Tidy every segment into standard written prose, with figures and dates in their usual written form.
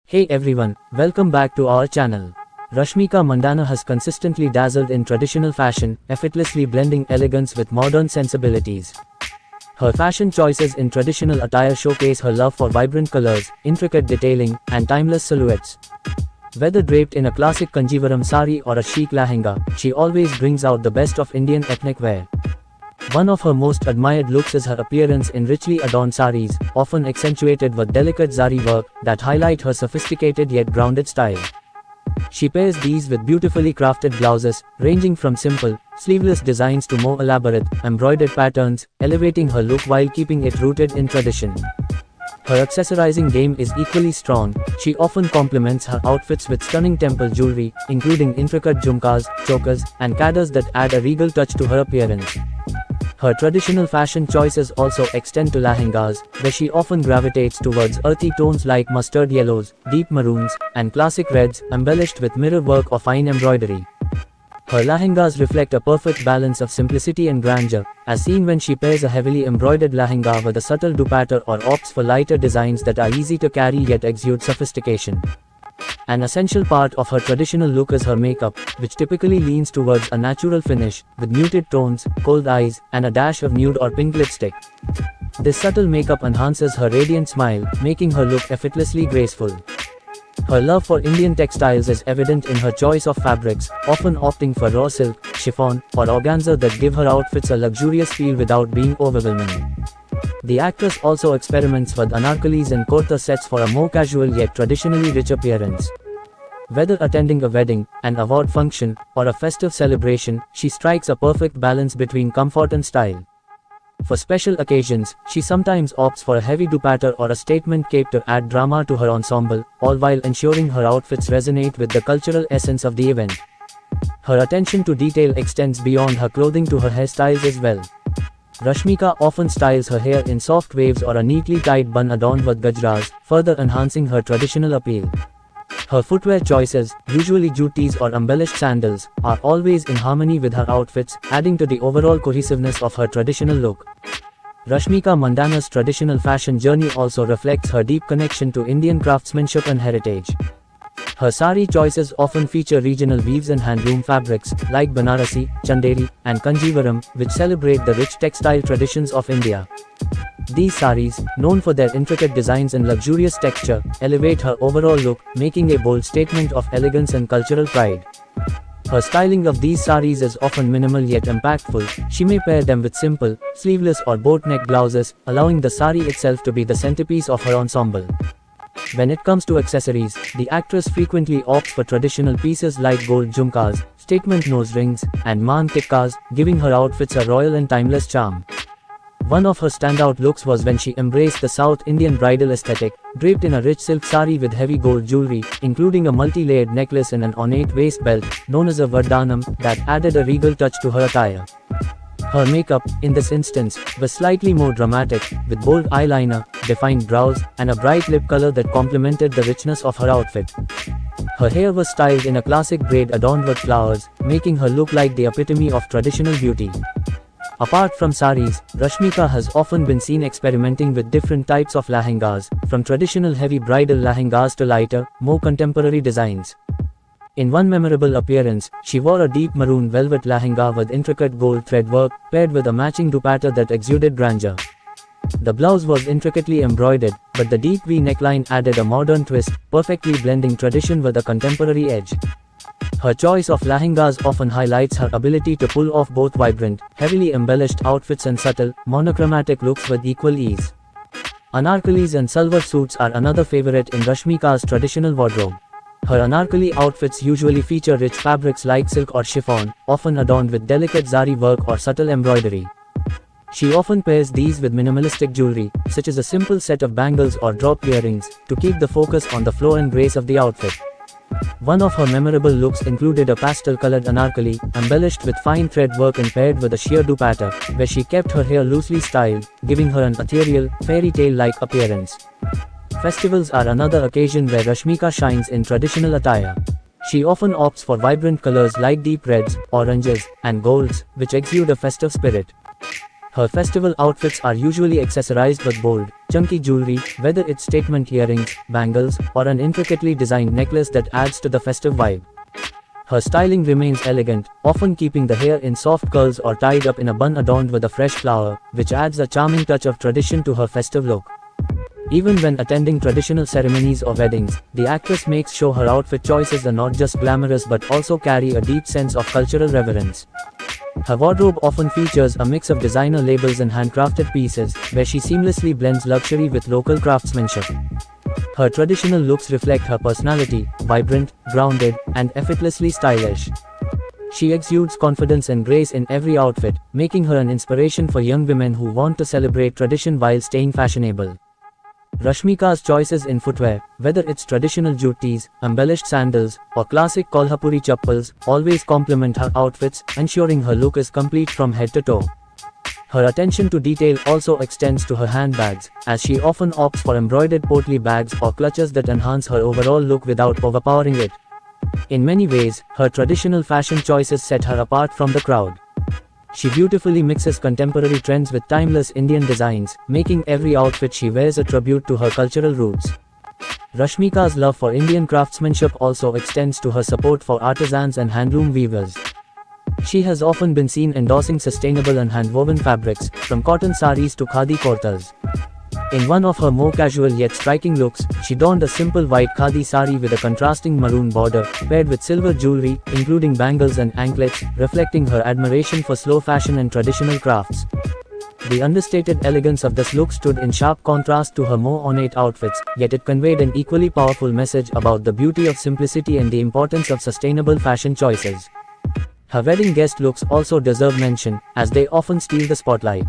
Hey everyone, welcome back to our channel. Rashmika Mandanna has consistently dazzled in traditional fashion, effortlessly blending elegance with modern sensibilities. Her fashion choices in traditional attire showcase her love for vibrant colors, intricate detailing, and timeless silhouettes. Whether draped in a classic Kanjivaram sari or a chic lehenga, she always brings out the best of Indian ethnic wear. One of her most admired looks is her appearance in richly adorned saris, often accentuated with delicate zari work that highlight her sophisticated yet grounded style. She pairs these with beautifully crafted blouses, ranging from simple, sleeveless designs to more elaborate, embroidered patterns, elevating her look while keeping it rooted in tradition. Her accessorizing game is equally strong. She often complements her outfits with stunning temple jewelry, including intricate jhumkas, chokers, and cadres that add a regal touch to her appearance. Her traditional fashion choices also extend to lehengas, where she often gravitates towards earthy tones like mustard yellows, deep maroons, and classic reds, embellished with mirror work or fine embroidery. Her lehengas reflect a perfect balance of simplicity and grandeur, as seen when she pairs a heavily embroidered lehenga with a subtle dupatta or opts for lighter designs that are easy to carry yet exude sophistication. An essential part of her traditional look is her makeup, which typically leans towards a natural finish, with muted tones, cold eyes, and a dash of nude or pink lipstick. This subtle makeup enhances her radiant smile, making her look effortlessly graceful. Her love for Indian textiles is evident in her choice of fabrics, often opting for raw silk, chiffon, or organza that give her outfits a luxurious feel without being overwhelming. The actress also experiments with anarkalis and kurta sets for a more casual yet traditionally rich appearance. Whether attending a wedding, an award function, or a festive celebration, she strikes a perfect balance between comfort and style. For special occasions, she sometimes opts for a heavy dupatta or a statement cape to add drama to her ensemble, all while ensuring her outfits resonate with the cultural essence of the event. Her attention to detail extends beyond her clothing to her hairstyles as well. Rashmika often styles her hair in soft waves or a neatly tied bun adorned with gajras, further enhancing her traditional appeal. Her footwear choices, usually jutis or embellished sandals, are always in harmony with her outfits, adding to the overall cohesiveness of her traditional look. Rashmika Mandanna's traditional fashion journey also reflects her deep connection to Indian craftsmanship and heritage. Her sari choices often feature regional weaves and handloom fabrics, like Banarasi, Chanderi, and Kanjivaram, which celebrate the rich textile traditions of India. These saris, known for their intricate designs and luxurious texture, elevate her overall look, making a bold statement of elegance and cultural pride. Her styling of these saris is often minimal yet impactful. She may pair them with simple, sleeveless or boat-neck blouses, allowing the sari itself to be the centerpiece of her ensemble. When it comes to accessories, the actress frequently opts for traditional pieces like gold jhumkas, statement nose rings, and maan tikkas, giving her outfits a royal and timeless charm. One of her standout looks was when she embraced the South Indian bridal aesthetic, draped in a rich silk sari with heavy gold jewelry, including a multi-layered necklace and an ornate waist belt, known as a vardhanam, that added a regal touch to her attire. Her makeup, in this instance, was slightly more dramatic, with bold eyeliner, defined brows, and a bright lip color that complemented the richness of her outfit. Her hair was styled in a classic braid adorned with flowers, making her look like the epitome of traditional beauty. Apart from saris, Rashmika has often been seen experimenting with different types of lehengas, from traditional heavy bridal lehengas to lighter, more contemporary designs. In one memorable appearance, she wore a deep maroon velvet lehenga with intricate gold thread work, paired with a matching dupatta that exuded grandeur. The blouse was intricately embroidered, but the deep V neckline added a modern twist, perfectly blending tradition with a contemporary edge. Her choice of lehengas often highlights her ability to pull off both vibrant, heavily embellished outfits and subtle, monochromatic looks with equal ease. Anarkalis and salwar suits are another favorite in Rashmika's traditional wardrobe. Her anarkali outfits usually feature rich fabrics like silk or chiffon, often adorned with delicate zari work or subtle embroidery. She often pairs these with minimalistic jewelry, such as a simple set of bangles or drop earrings, to keep the focus on the flow and grace of the outfit. One of her memorable looks included a pastel-colored anarkali, embellished with fine thread work and paired with a sheer dupatta, where she kept her hair loosely styled, giving her an ethereal, fairy tale-like appearance. Festivals are another occasion where Rashmika shines in traditional attire. She often opts for vibrant colors like deep reds, oranges, and golds, which exude a festive spirit. Her festival outfits are usually accessorized with bold, chunky jewelry, whether it's statement earrings, bangles, or an intricately designed necklace that adds to the festive vibe. Her styling remains elegant, often keeping the hair in soft curls or tied up in a bun adorned with a fresh flower, which adds a charming touch of tradition to her festive look. Even when attending traditional ceremonies or weddings, the actress makes sure her outfit choices are not just glamorous but also carry a deep sense of cultural reverence. Her wardrobe often features a mix of designer labels and handcrafted pieces, where she seamlessly blends luxury with local craftsmanship. Her traditional looks reflect her personality, vibrant, grounded, and effortlessly stylish. She exudes confidence and grace in every outfit, making her an inspiration for young women who want to celebrate tradition while staying fashionable. Rashmika's choices in footwear, whether it's traditional juttis, embellished sandals, or classic Kolhapuri chappals, always complement her outfits, ensuring her look is complete from head to toe. Her attention to detail also extends to her handbags, as she often opts for embroidered portly bags or clutches that enhance her overall look without overpowering it. In many ways, her traditional fashion choices set her apart from the crowd. She beautifully mixes contemporary trends with timeless Indian designs, making every outfit she wears a tribute to her cultural roots. Rashmika's love for Indian craftsmanship also extends to her support for artisans and handloom weavers. She has often been seen endorsing sustainable and handwoven fabrics, from cotton saris to khadi kurtas. In one of her more casual yet striking looks, she donned a simple white khadi sari with a contrasting maroon border, paired with silver jewelry, including bangles and anklets, reflecting her admiration for slow fashion and traditional crafts. The understated elegance of this look stood in sharp contrast to her more ornate outfits, yet it conveyed an equally powerful message about the beauty of simplicity and the importance of sustainable fashion choices. Her wedding guest looks also deserve mention, as they often steal the spotlight.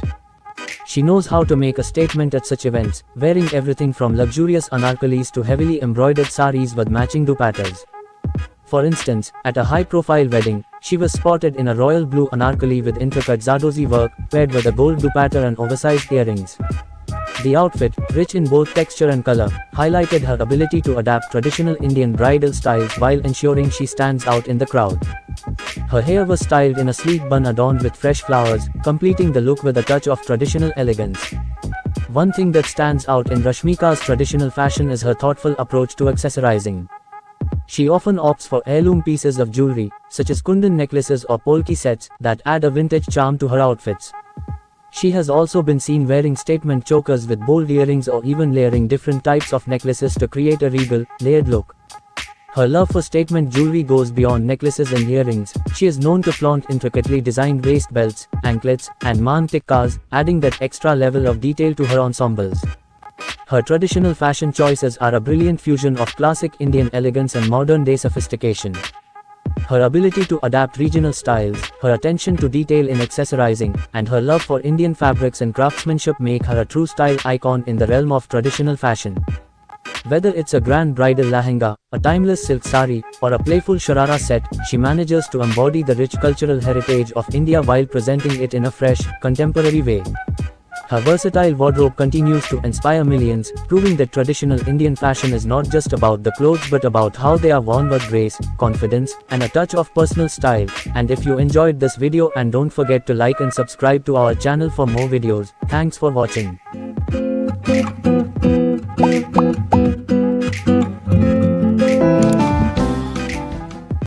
She knows how to make a statement at such events, wearing everything from luxurious anarkalis to heavily embroidered saris with matching dupattas. For instance, at a high-profile wedding, she was spotted in a royal blue anarkali with intricate Zardozi work, paired with a gold dupatta and oversized earrings. The outfit, rich in both texture and color, highlighted her ability to adapt traditional Indian bridal styles while ensuring she stands out in the crowd. Her hair was styled in a sleek bun adorned with fresh flowers, completing the look with a touch of traditional elegance. One thing that stands out in Rashmika's traditional fashion is her thoughtful approach to accessorizing. She often opts for heirloom pieces of jewelry, such as kundan necklaces or polki sets, that add a vintage charm to her outfits. She has also been seen wearing statement chokers with bold earrings or even layering different types of necklaces to create a regal, layered look. Her love for statement jewelry goes beyond necklaces and earrings. She is known to flaunt intricately designed waist belts, anklets, and maan tikkas, adding that extra level of detail to her ensembles. Her traditional fashion choices are a brilliant fusion of classic Indian elegance and modern-day sophistication. Her ability to adapt regional styles, her attention to detail in accessorizing, and her love for Indian fabrics and craftsmanship make her a true style icon in the realm of traditional fashion. Whether it's a grand bridal lehenga, a timeless silk sari, or a playful sharara set, she manages to embody the rich cultural heritage of India while presenting it in a fresh, contemporary way. Her versatile wardrobe continues to inspire millions, proving that traditional Indian fashion is not just about the clothes but about how they are worn with grace, confidence, and a touch of personal style. And if you enjoyed this video, and don't forget to like and subscribe to our channel for more videos. Thanks for watching.